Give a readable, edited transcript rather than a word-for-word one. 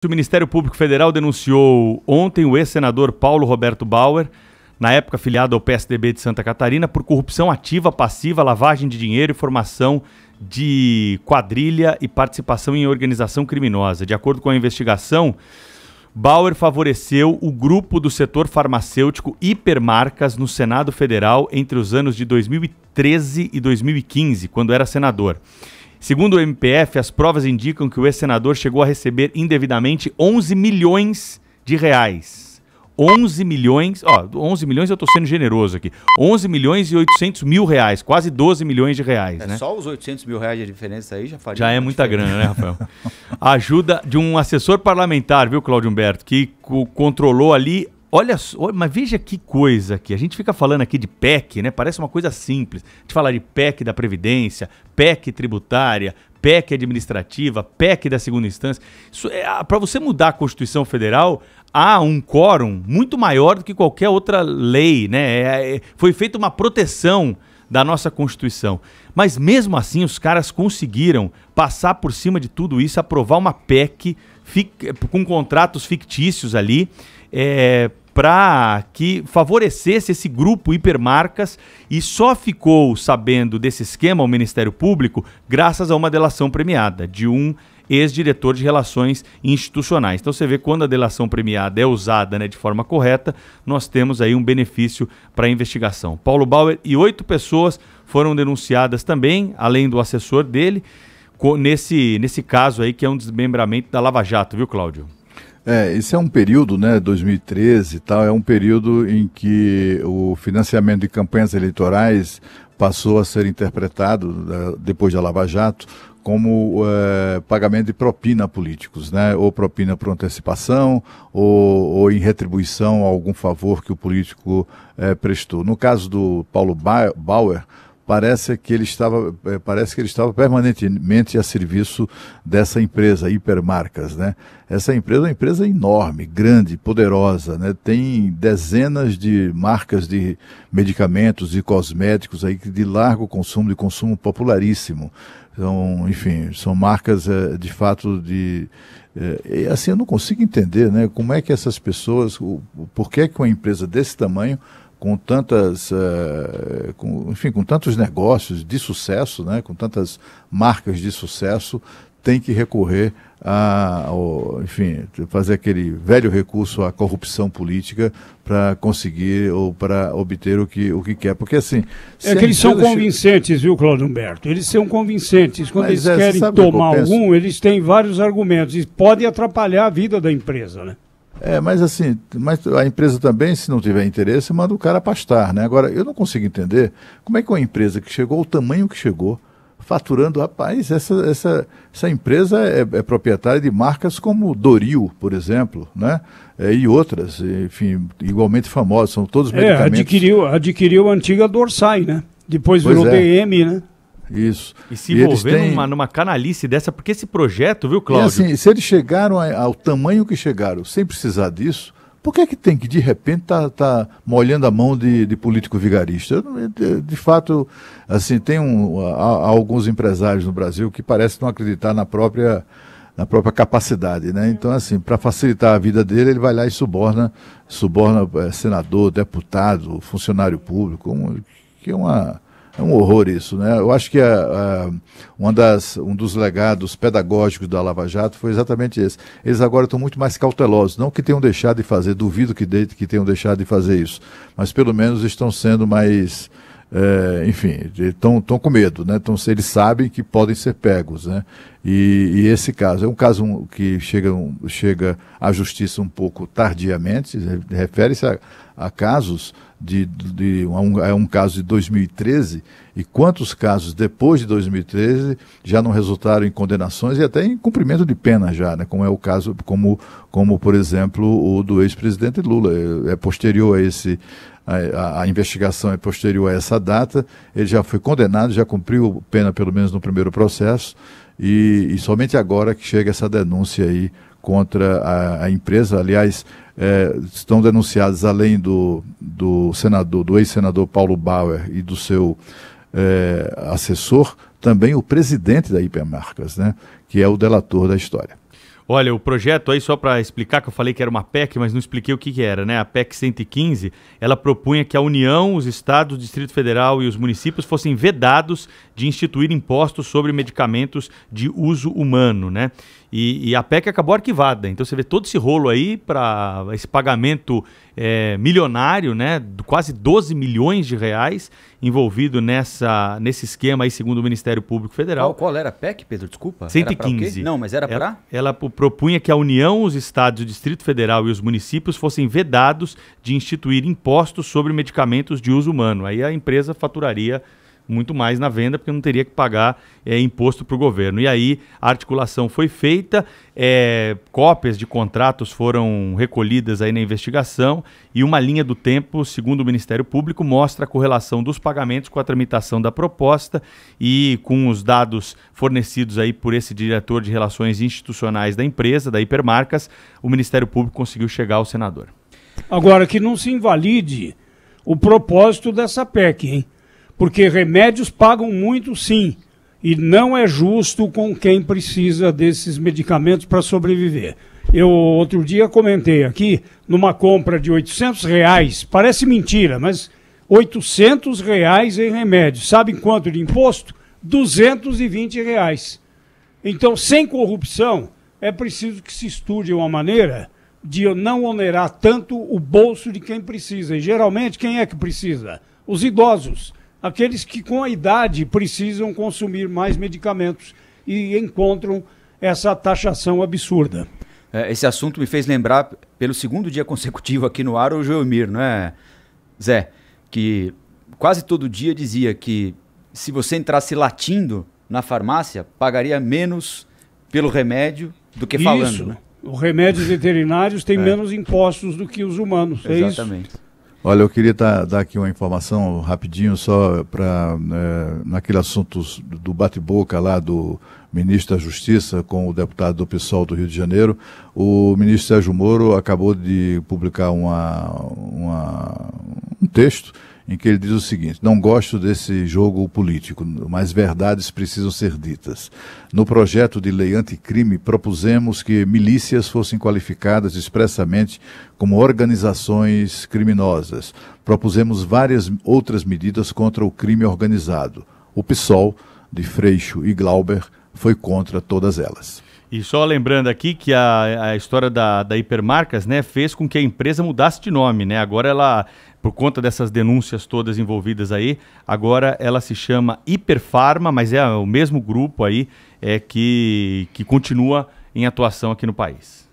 O Ministério Público Federal denunciou ontem o ex-senador Paulo Roberto Bauer, na época afiliado ao PSDB de Santa Catarina, por corrupção ativa, passiva, lavagem de dinheiro e formação de quadrilha e participação em organização criminosa. De acordo com a investigação, Bauer favoreceu o grupo do setor farmacêutico Hipermarcas no Senado Federal entre os anos de 2013 e 2015, quando era senador. Segundo o MPF, as provas indicam que o ex-senador chegou a receber indevidamente 11 milhões de reais. 11 milhões, 11 milhões eu estou sendo generoso aqui, 11 milhões e 800 mil reais, quase 12 milhões de reais. Né? Só os 800 mil reais de diferença aí já faria. Já é muita grana, né, Rafael? A ajuda de um assessor parlamentar, viu, Cláudio Humberto, que controlou ali, olha só, mas veja que coisa aqui, a gente fica falando aqui de PEC, né, parece uma coisa simples, a gente fala de PEC da Previdência, PEC tributária, PEC administrativa, PEC da segunda instância. Para você mudar a Constituição Federal, há um quórum muito maior do que qualquer outra lei, né? Foi feita uma proteção da nossa Constituição. Mas mesmo assim os caras conseguiram passar por cima de tudo isso, aprovar uma PEC com contratos fictícios ali, para que favorecesse esse grupo Hipermarcas, e só ficou sabendo desse esquema o Ministério Público graças a uma delação premiada de um ex-diretor de Relações Institucionais. Então você vê, quando a delação premiada é usada, né, de forma correta, nós temos aí um benefício para a investigação. Paulo Bauer e 8 pessoas foram denunciadas também, além do assessor dele, nesse caso aí que é um desmembramento da Lava Jato, viu, Cláudio? Esse é um período, né, 2013 e tal, é um período em que o financiamento de campanhas eleitorais passou a ser interpretado, depois da Lava Jato, como pagamento de propina a políticos, né, ou propina por antecipação, ou em retribuição a algum favor que o político prestou. No caso do Paulo Bauer, parece que ele estava permanentemente a serviço dessa empresa, Hipermarcas, né? Essa empresa é uma empresa enorme, grande, poderosa, né? Tem dezenas de marcas de medicamentos e cosméticos aí de largo consumo, de consumo popularíssimo. Então, enfim, são marcas de fato assim, eu não consigo entender, né? Como é que essas pessoas, por que uma empresa desse tamanho, com tantos negócios de sucesso, né, com tantas marcas de sucesso, tem que recorrer fazer aquele velho recurso à corrupção política para conseguir ou para obter o que quer. Porque assim... É que eles são convincentes, viu, Cláudio Humberto? Eles são convincentes. Quando eles querem tomar algum, eles têm vários argumentos e pode atrapalhar a vida da empresa, né? Mas a empresa também, se não tiver interesse, manda o cara pastar, né? Agora, eu não consigo entender como é que uma empresa que chegou ao tamanho que chegou, faturando, rapaz, essa empresa é proprietária de marcas como Doril, por exemplo, né? E outras, enfim, igualmente famosas, são todos medicamentos. Adquiriu a antiga Dorsai, né? Depois virou BM, né? Isso. E se envolver numa canalice dessa, porque esse projeto, viu, Cláudio? E assim, se eles chegaram ao tamanho que chegaram sem precisar disso, por que tem que, de repente, tá molhando a mão de político vigarista? De fato, assim, tem alguns empresários no Brasil que parecem não acreditar na própria capacidade, né? Então, assim, para facilitar a vida dele, ele vai lá e suborna senador, deputado, funcionário público, que é um horror isso, né? Eu acho que um dos legados pedagógicos da Lava Jato foi exatamente esse. Eles agora estão muito mais cautelosos, não que tenham deixado de fazer, duvido que tenham deixado de fazer isso, mas pelo menos estão sendo mais, estão com medo, né? Então, eles sabem que podem ser pegos, né? E esse caso é um caso que chega à justiça um pouco tardiamente, refere-se a casos um caso de 2013, e quantos casos depois de 2013 já não resultaram em condenações e até em cumprimento de pena já, né? Como é o caso, como por exemplo o do ex-presidente Lula, é posterior a esse, a investigação é posterior a essa data, ele já foi condenado, já cumpriu pena pelo menos no primeiro processo, e somente agora que chega essa denúncia aí contra a empresa. Aliás, estão denunciados, além do ex-senador Paulo Bauer e do seu assessor, também o presidente da Hipermarcas, né, que é o delator da história. Olha, o projeto aí, só para explicar, que eu falei que era uma PEC, mas não expliquei o que era, né? A PEC 115, ela propunha que a União, os estados, o Distrito Federal e os municípios fossem vedados de instituir impostos sobre medicamentos de uso humano, né? E a PEC acabou arquivada. Então você vê todo esse rolo aí para esse pagamento milionário, né? Quase 12 milhões de reais envolvido nesse esquema aí, segundo o Ministério Público Federal. Qual era a PEC, Pedro? Desculpa. 115. Não, mas era para? Ela propunha que a União, os estados, o Distrito Federal e os municípios fossem vedados de instituir impostos sobre medicamentos de uso humano. Aí a empresa faturaria muito mais na venda, porque não teria que pagar imposto para o governo. E aí a articulação foi feita, cópias de contratos foram recolhidas aí na investigação e uma linha do tempo, segundo o Ministério Público, mostra a correlação dos pagamentos com a tramitação da proposta e com os dados fornecidos aí por esse diretor de relações institucionais da empresa, da Hipermarcas, o Ministério Público conseguiu chegar ao senador. Agora, que não se invalide o propósito dessa PEC, hein? Porque remédios pagam muito, sim, e não é justo com quem precisa desses medicamentos para sobreviver. Eu outro dia comentei aqui, numa compra de R$800, parece mentira, mas R$800 em remédios. Sabem quanto de imposto? R$220. Então, sem corrupção, é preciso que se estude uma maneira de não onerar tanto o bolso de quem precisa. E geralmente, quem é que precisa? Os idosos. Aqueles que com a idade precisam consumir mais medicamentos e encontram essa taxação absurda. Esse assunto me fez lembrar, pelo segundo dia consecutivo aqui no ar, o Joelmir, não é, Zé? Que quase todo dia dizia que se você entrasse latindo na farmácia, pagaria menos pelo remédio do que falando. Isso. Né? Os remédios veterinários têm menos impostos do que os humanos. Exatamente. É isso? Olha, eu queria dar aqui uma informação rapidinho só para naquele assunto do bate-boca lá do ministro da Justiça com o deputado do PSOL do Rio de Janeiro. O ministro Sérgio Moro acabou de publicar um texto em que ele diz o seguinte: não gosto desse jogo político, mas verdades precisam ser ditas. No projeto de lei anticrime, propusemos que milícias fossem qualificadas expressamente como organizações criminosas. Propusemos várias outras medidas contra o crime organizado. O PSOL, de Freixo e Glauber, foi contra todas elas. E só lembrando aqui que a história da Hipermarcas, né, fez com que a empresa mudasse de nome, né? Agora ela, por conta dessas denúncias todas envolvidas aí, agora ela se chama Hiperfarma, mas é o mesmo grupo aí que continua em atuação aqui no país.